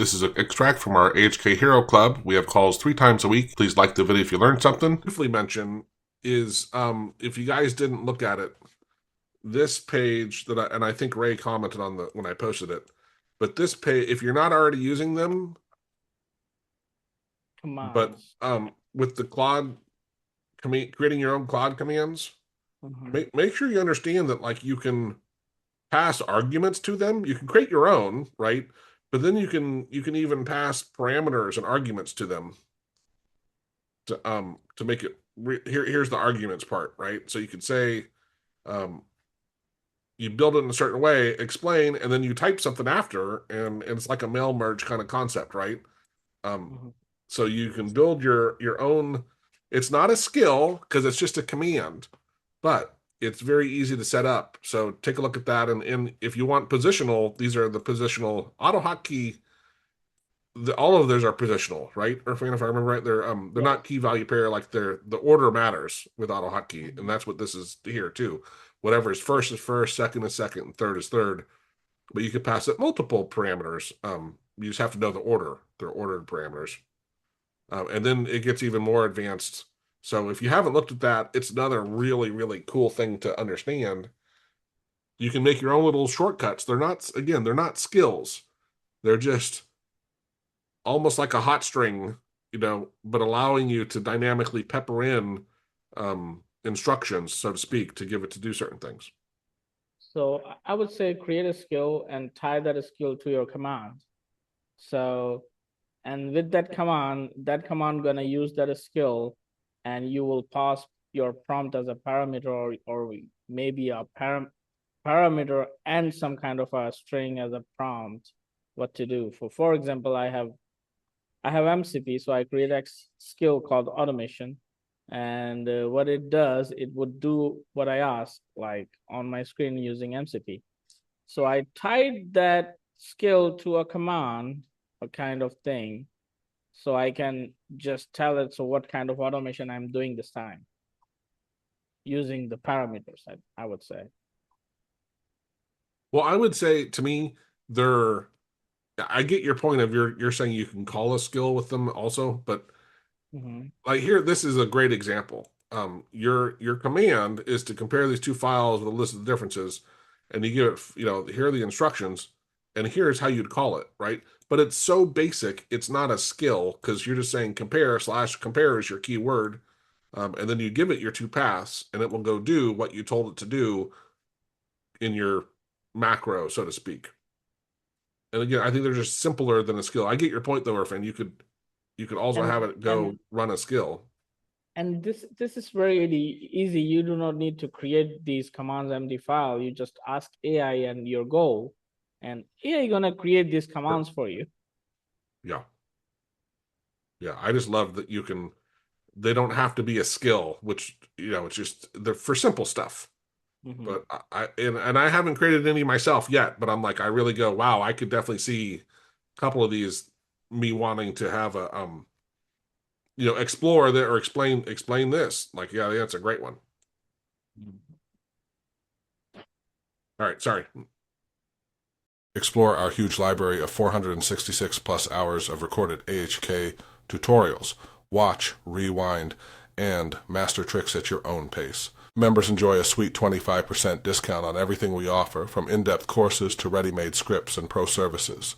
This is an extract from our AHK Hero Club. We have calls 3 times a week. Please like the video if you learned something. Briefly mention is, if you guys didn't look at it, this page and I think Ray commented on when I posted it, but this page, if you're not already using them, but Commands. with the Claude creating your own Claude commands, make sure you understand that like you can pass arguments to them. You can create your own, right? But then you can even pass parameters and arguments to them to make it here's the arguments part, right? So you could say you build it in a certain way, explain, and then you type something after, and it's like a mail merge kind of concept, right? So you can build your own. It's not a skill because it's just a command, but it's very easy to set up. So take a look at that. And if you want positional, these are the positional AutoHotkey. All of those are positional, right? Or if I remember right, they're not key value pair. Like the order matters with AutoHotkey, and that's what this is here too. Whatever is first, second is second, and third is third. But you could pass it multiple parameters. You just have to know the order. They're ordered parameters. And then it gets even more advanced. So if you haven't looked at that, it's another really, really cool thing to understand. You can make your own little shortcuts. They're not skills. They're just almost like a hot string, but allowing you to dynamically pepper in instructions, so to speak, to give it to do certain things. So I would say create a skill and tie that skill to your command. So, and with that command gonna use that skill, and you will pass your prompt as a parameter or maybe a parameter and some kind of a string as a prompt what to do. For example, I have MCP, so I create a skill called automation, and what it does, it would do what I asked, like on my screen using MCP. So I tied that skill to a command, a kind of thing, so I can just tell it so what kind of automation I'm doing this time using the parameters, I would say. Well, I would say to me, I get your point of you're saying you can call a skill with them also, but like here, this is a great example. Your command is to compare these two files with a list of the differences, and you give it, here are the instructions, and here's how you'd call it, right? But it's so basic, it's not a skill because you're just saying compare is your keyword, and then you give it your two paths, and it will go do what you told it to do in your macro, so to speak. And again, I think they're just simpler than a skill. I get your point though, Irfan. You could also have it go run a skill. And this is very easy. You do not need to create these commands empty file. You just ask AI and your goal, and AI gonna create these commands for you. Yeah. Yeah. I just love that they don't have to be a skill, which, it's just they're for simple stuff. But I haven't created any myself yet, but I'm like, I really go, wow, I could definitely see a couple of these me wanting to have explore that or explain this. Like, yeah, that's a great one. All right, sorry. Explore our huge library of 466 plus hours of recorded AHK tutorials. Watch, rewind, and master tricks at your own pace. Members enjoy a sweet 25% discount on everything we offer, from in-depth courses to ready-made scripts and pro services.